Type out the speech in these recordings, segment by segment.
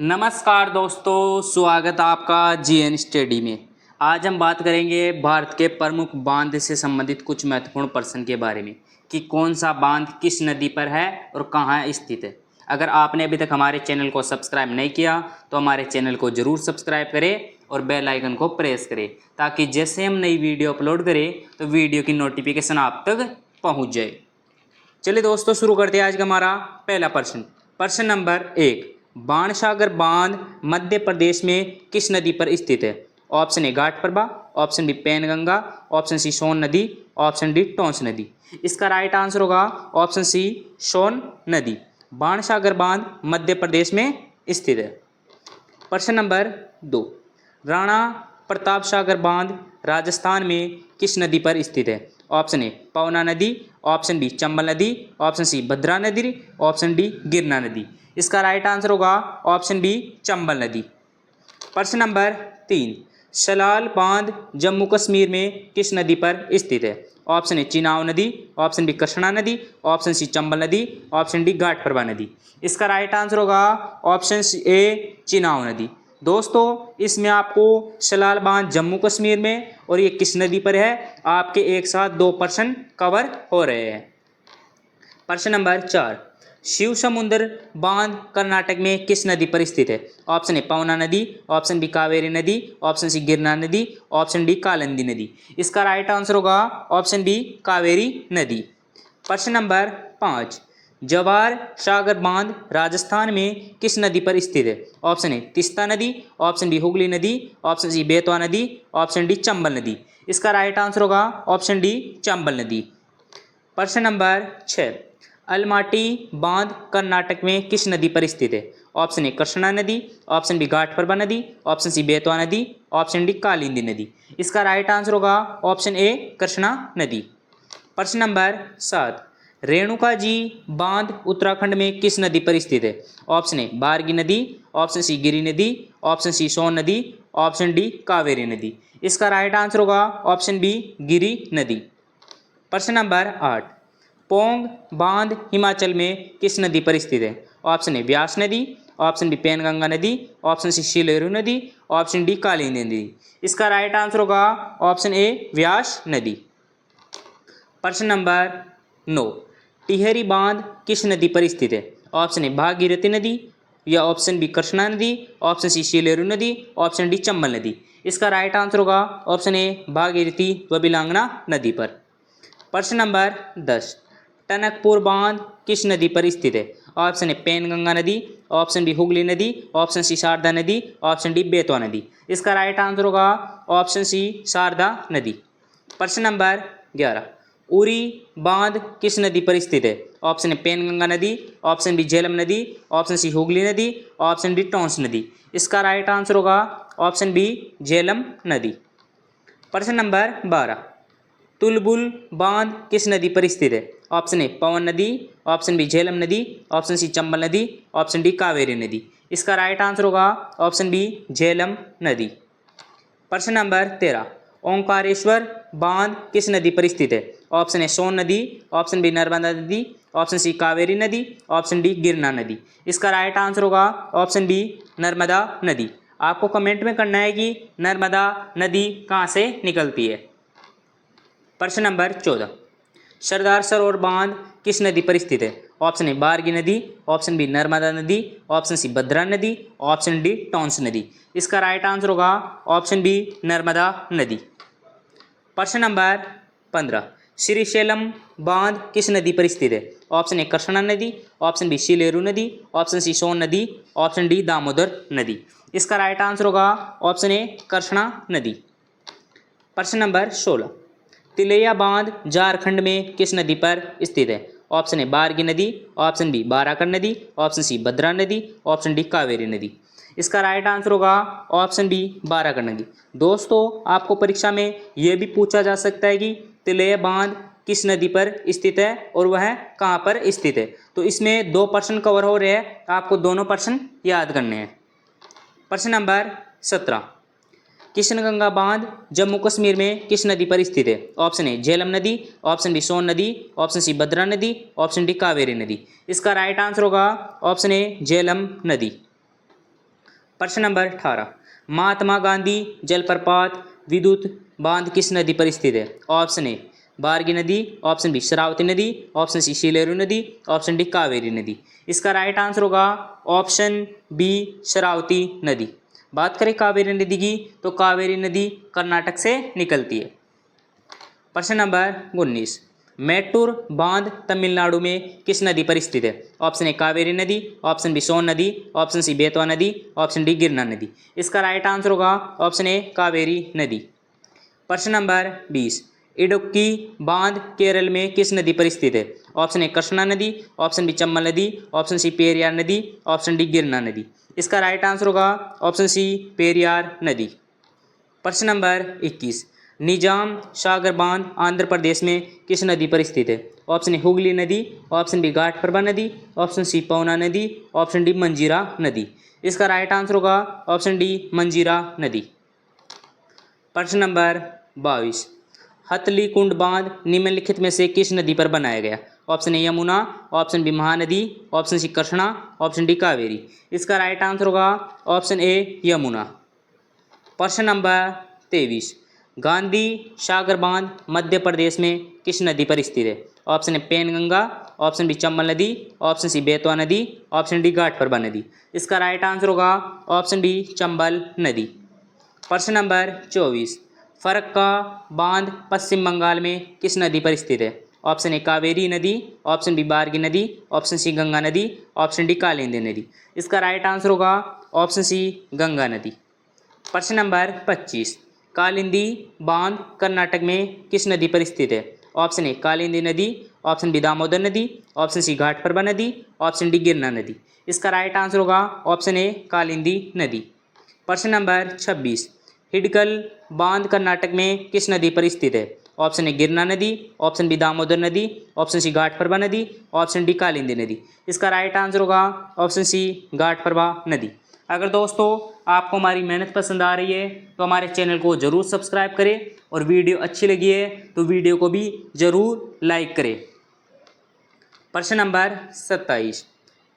नमस्कार दोस्तों, स्वागत है आपका जीएन स्टडी में। आज हम बात करेंगे भारत के प्रमुख बांध से संबंधित कुछ महत्वपूर्ण प्रश्न के बारे में कि कौन सा बांध किस नदी पर है और कहाँ स्थित है। अगर आपने अभी तक हमारे चैनल को सब्सक्राइब नहीं किया तो हमारे चैनल को ज़रूर सब्सक्राइब करें और बेल आइकन को प्रेस करें ताकि जैसे हम नई वीडियो अपलोड करें तो वीडियो की नोटिफिकेशन आप तक पहुँच जाए। चलिए दोस्तों, शुरू करते हैं आज का हमारा पहला प्रश्न। प्रश्न नंबर 1, बाणसागर बांध मध्य प्रदेश में किस नदी पर स्थित है? Option A Ghataprabha, option B Penganga, option C Son नदी, ऑप्शन डी टोंस नदी। इसका राइट आंसर होगा ऑप्शन सी सोन नदी। बाणसागर बांध मध्य प्रदेश में स्थित है। प्रश्न नंबर 2, राणा प्रताप सागर बांध राजस्थान में किस नदी पर स्थित है? ऑप्शन ए पवना नदी, ऑप्शन बी चंबल नदी, ऑप्शन सी भद्रा नदी, ऑप्शन डी गिरना नदी। इसका राइट आंसर होगा ऑप्शन बी चंबल नदी। प्रश्न नंबर 3, सलाल बांध जम्मू कश्मीर में किस नदी पर स्थित है? ऑप्शन ए चिनाब नदी, ऑप्शन बी कृष्णा नदी, ऑप्शन सी चंबल नदी, ऑप्शन डी घाटप्रभा नदी। इसका राइट आंसर होगा ऑप्शन ए चिनाब नदी। दोस्तों, इसमें आपको सलाल बांध जम्मू कश्मीर में और ये किस नदी पर है, आपके एक साथ 2 प्रश्न कवर हो रहे हैं। प्रश्न नंबर 4, शिव समुद्र बांध कर्नाटक में किस नदी पर स्थित है? ऑप्शन ए पवना नदी, ऑप्शन बी कावेरी नदी, ऑप्शन सी गिरना नदी, ऑप्शन डी कालिंदी नदी। इसका राइट आंसर होगा ऑप्शन बी कावेरी नदी। प्रश्न नंबर 5, जवाहर सागर बांध राजस्थान में किस नदी पर स्थित है? ऑप्शन ए तीस्ता नदी, ऑप्शन बी हुगली नदी, ऑप्शन सी बेतवा नदी, ऑप्शन डी चंबल नदी। इसका राइट आंसर होगा ऑप्शन डी चंबल नदी। प्रश्न नंबर 6, अलमाटी बांध कर्नाटक में किस नदी पर स्थित है? ऑप्शन ए कृष्णा नदी, ऑप्शन बी घाटप्रभा नदी, ऑप्शन सी बेतवा नदी, ऑप्शन डी कालिंदी नदी। इसका राइट आंसर होगा ऑप्शन ए कृष्णा नदी। प्रश्न नंबर 7, रेणुका जी बांध उत्तराखंड में किस नदी पर स्थित है? ऑप्शन ए बारगी नदी, ऑप्शन सी गिरी नदी, ऑप्शन सी सोन नदी, ऑप्शन डी कावेरी नदी। इसका राइट आंसर होगा ऑप्शन बी गिरी नदी। प्रश्न नंबर 8, पोंग बांध हिमाचल में किस नदी पर स्थित है? ऑप्शन ए व्यास नदी, ऑप्शन बी पैनगंगा नदी, ऑप्शन सी सिलेरू नदी, ऑप्शन डी कालिंदी नदी। इसका राइट आंसर होगा ऑप्शन ए व्यास नदी। प्रश्न नंबर 9, टिहरी बांध किस नदी पर स्थित है? ऑप्शन ए भागीरथी नदी, या ऑप्शन बी कृष्णा नदी, ऑप्शन सी सिलेरू नदी, ऑप्शन डी चंबल नदी। इसका राइट आंसर होगा ऑप्शन ए भागीरथी व बिलांगना नदी पर। प्रश्न नंबर 10, टनकपुर बांध किस नदी पर स्थित है? ऑप्शन ए पैनगंगा नदी, ऑप्शन बी हुगली नदी, ऑप्शन सी शारदा नदी, ऑप्शन डी बेतवा नदी। इसका राइट आंसर होगा ऑप्शन सी शारदा नदी। प्रश्न नंबर 11, उरी बांध किस नदी पर स्थित है? ऑप्शन ए पैनगंगा नदी, ऑप्शन बी झेलम नदी, ऑप्शन सी हुगली नदी, ऑप्शन डी टोंस नदी। इसका राइट आंसर होगा ऑप्शन बी झेलम नदी। प्रश्न नंबर 12, तुलबुल बांध किस नदी पर स्थित है? ऑप्शन ए पवन नदी, ऑप्शन बी झेलम नदी, ऑप्शन सी चंबल नदी, ऑप्शन डी कावेरी नदी। इसका राइट आंसर होगा ऑप्शन बी झेलम नदी। प्रश्न नंबर 13, ओंकारेश्वर बांध किस नदी पर स्थित है? ऑप्शन ए सोन नदी, ऑप्शन बी नर्मदा नदी, ऑप्शन सी कावेरी नदी, ऑप्शन डी गिरना नदी। इसका राइट आंसर होगा ऑप्शन बी नर्मदा नदी। आपको कमेंट में करना है कि नर्मदा नदी कहाँ से निकलती है। प्रश्न नंबर 14, सरदार सरोवर बांध किस नदी पर स्थित है? ऑप्शन ए बारगी नदी, ऑप्शन बी नर्मदा नदी, ऑप्शन सी भद्रा नदी, ऑप्शन डी टोंस नदी। इसका राइट आंसर होगा ऑप्शन बी नर्मदा नदी। प्रश्न नंबर 15, श्रीशैलम बांध किस नदी पर स्थित है? ऑप्शन ए कृष्णा नदी, ऑप्शन बी सिलेरू नदी, ऑप्शन सी सोन नदी, ऑप्शन डी दामोदर नदी। इसका राइट आंसर होगा ऑप्शन ए कृष्णा नदी। प्रश्न नंबर 16, तिलैया बांध झारखंड में किस नदी पर स्थित है? ऑप्शन ए बारगी नदी, ऑप्शन बी बाराकर नदी, ऑप्शन सी भद्रा नदी, ऑप्शन डी कावेरी नदी। इसका राइट आंसर होगा ऑप्शन बी बाराकर नदी। दोस्तों, आपको परीक्षा में यह भी पूछा जा सकता है कि तिलैया बांध किस नदी पर स्थित है और वह कहाँ पर स्थित है। तो इसमें 2 प्रश्न कवर हो रहे हैं, आपको दोनों प्रश्न याद करने हैं। प्रश्न नंबर 17, किशनगंगा बांध जम्मू कश्मीर में किस नदी पर स्थित है? ऑप्शन ए झेलम नदी, ऑप्शन बी सोन नदी, ऑप्शन सी भद्रा नदी, ऑप्शन डी कावेरी नदी। इसका राइट आंसर होगा ऑप्शन ए झेलम नदी। प्रश्न नंबर 18, महात्मा गांधी जलप्रपात विद्युत बांध किस नदी पर स्थित है? ऑप्शन ए बारगी नदी, ऑप्शन बी शरावती नदी, ऑप्शन सी शीलेरू नदी, ऑप्शन डी कावेरी नदी। इसका राइट आंसर होगा ऑप्शन बी शरावती नदी। बात करें कावेरी नदी की तो कावेरी नदी कर्नाटक से निकलती है। प्रश्न नंबर 19, मैटूर बांध तमिलनाडु में किस नदी पर स्थित है? ऑप्शन ए कावेरी नदी, ऑप्शन बी सोन नदी, ऑप्शन सी बेतवा नदी, ऑप्शन डी गिरना नदी। इसका राइट आंसर होगा ऑप्शन ए कावेरी नदी। प्रश्न नंबर 20, इडुक्की बांध केरल में किस नदी पर स्थित है? ऑप्शन ए कृष्णा नदी, ऑप्शन बी चम्बल नदी, ऑप्शन सी पेरियार नदी, ऑप्शन डी गिरना नदी। इसका राइट आंसर होगा ऑप्शन सी पेरियार नदी। प्रश्न नंबर 21, निजाम सागर बांध आंध्र प्रदेश में किस नदी पर स्थित है? ऑप्शन ए हुगली नदी, ऑप्शन बी घाटप्रभा नदी, ऑप्शन सी पवना नदी, ऑप्शन डी मंजीरा नदी। इसका राइट आंसर होगा ऑप्शन डी मंजीरा नदी। प्रश्न नंबर 22, हथली कुंड बांध निम्नलिखित में से किस नदी पर बनाया गया? Option A Yamuna, option B Mahanadi, option C Krishna, option D Kaveri. इसका राइट आंसर होगा ऑप्शन ए यमुना। प्रश्न नंबर 23, गांधी सागर बांध मध्य प्रदेश में किस नदी पर स्थित है? Option A Penganga, option B Chambal नदी, ऑप्शन सी बेतवा नदी, ऑप्शन डी घाटप्रभा नदी। इसका राइट आंसर होगा ऑप्शन डी चंबल नदी। प्रश्न नंबर 24, फरक्का बांध पश्चिम बंगाल में किस नदी पर स्थित है? ऑप्शन ए कावेरी नदी, ऑप्शन बी बारगी नदी, ऑप्शन सी गंगा नदी, ऑप्शन डी कालिंदी नदी। इसका राइट आंसर होगा ऑप्शन सी गंगा नदी। प्रश्न नंबर 25, कालिंदी बांध कर्नाटक में किस नदी पर स्थित है? ऑप्शन ए कालिंदी नदी, ऑप्शन बी दामोदर नदी, ऑप्शन सी घाटप्रभा नदी, ऑप्शन डी गिरना नदी। इसका राइट आंसर होगा ऑप्शन ए कालिंदी नदी। प्रश्न नंबर 26, हिडकल बांध कर्नाटक में किस नदी पर स्थित है? ऑप्शन ए गिरना नदी, ऑप्शन बी दामोदर नदी, ऑप्शन सी घाटप्रभा नदी, ऑप्शन डी कालिंदी नदी। इसका राइट आंसर होगा ऑप्शन सी घाटप्रभा नदी। अगर दोस्तों आपको हमारी मेहनत पसंद आ रही है तो हमारे चैनल को ज़रूर सब्सक्राइब करें और वीडियो अच्छी लगी है तो वीडियो को भी ज़रूर लाइक करें। प्रश्न नंबर 27,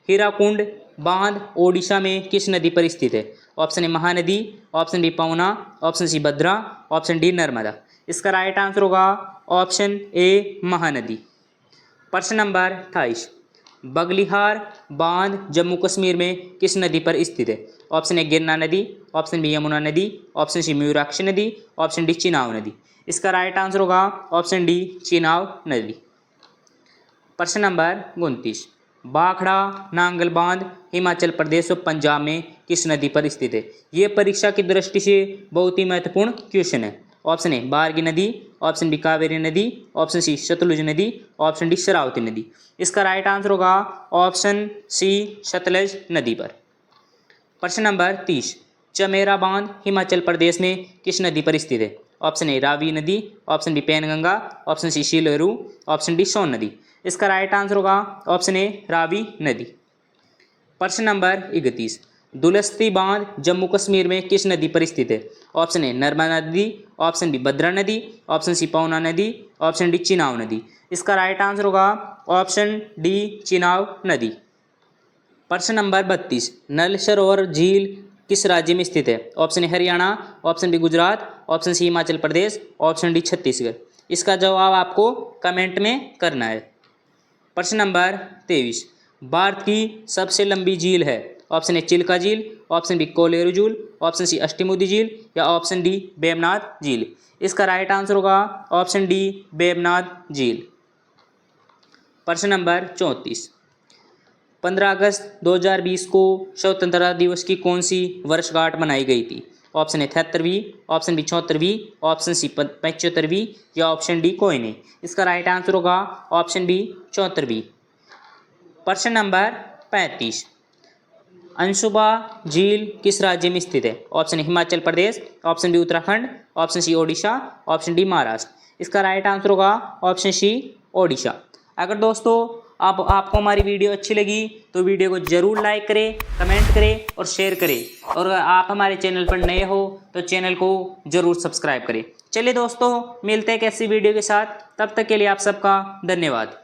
हीराकुंड बांध ओडिशा में किस नदी पर स्थित है? Option A Mahanadi, option B Pavana, option C Bhadra, option D Narmada. इसका राइट आंसर होगा ऑप्शन ए महानदी। प्रश्न नंबर 28, बगलिहार बांध जम्मू कश्मीर में किस नदी पर स्थित है? ऑप्शन ए गिरना नदी, ऑप्शन बी यमुना नदी, ऑप्शन सी मयूराक्षी नदी, ऑप्शन डी चिनाब नदी। इसका राइट आंसर होगा ऑप्शन डी चिनाब नदी। प्रश्न नंबर 29, भाखड़ा नांगल बांध हिमाचल प्रदेश और पंजाब में किस नदी पर स्थित है? ये परीक्षा की दृष्टि से बहुत ही महत्वपूर्ण क्वेश्चन है। ऑप्शन ए बारगी नदी, ऑप्शन बी कावेरी नदी, ऑप्शन सी सतलुज नदी, ऑप्शन डी शरावती नदी। इसका राइट आंसर होगा ऑप्शन सी सतलज नदी पर। प्रश्न नंबर 30, चमेरा बांध हिमाचल प्रदेश में किस नदी पर स्थित है? ऑप्शन ए रावी नदी, option B Penganga, option C Sileru, option D Son नदी। इसका राइट आंसर होगा ऑप्शन ए रावी नदी। प्रश्न नंबर 31, दुलस्ती बांध जम्मू कश्मीर में किस नदी पर स्थित है? ऑप्शन ए नर्मदा नदी, ऑप्शन बी भद्रा नदी, ऑप्शन सी पवना नदी, ऑप्शन डी चिनाब नदी। इसका राइट आंसर होगा ऑप्शन डी चिनाब नदी। प्रश्न नंबर 32, नल सरोवर झील किस राज्य में स्थित है? Option A Haryana, option B Gujarat, option C Himachal Pradesh, option D Chhattisgarh. इसका जवाब आपको कमेंट में करना है। प्रश्न नंबर 23, भारत की सबसे लंबी झील है? ऑप्शन ए चिल्का झील, ऑप्शन बी कोलेरू झील, ऑप्शन सी अष्टमुदी झील या ऑप्शन डी वेमनाथ झील। इसका राइट आंसर होगा ऑप्शन डी वेमनाथ झील। प्रश्न नंबर 34, 15 अगस्त 2020 को स्वतंत्रता दिवस की कौन सी वर्षगांठ मनाई गई थी? ऑप्शन ए 73वीं, ऑप्शन बी 74वीं, ऑप्शन सी 75वीं या ऑप्शन डी कोई नहीं। इसका राइट आंसर होगा ऑप्शन बी 74वीं। प्रश्न नंबर 35, अंशुबा झील किस राज्य में स्थित है? Option A Himachal Pradesh, option B Uttarakhand, option C Odisha, option D Maharashtra. इसका राइट आंसर होगा ऑप्शन सी ओडिशा। अगर दोस्तों आपको हमारी वीडियो अच्छी लगी तो वीडियो को ज़रूर लाइक करें, कमेंट करें और शेयर करें। और अगर आप हमारे चैनल पर नए हो तो चैनल को ज़रूर सब्सक्राइब करें। चलिए दोस्तों, मिलते हैं एक ऐसी वीडियो के साथ, तब तक के लिए आप सबका धन्यवाद।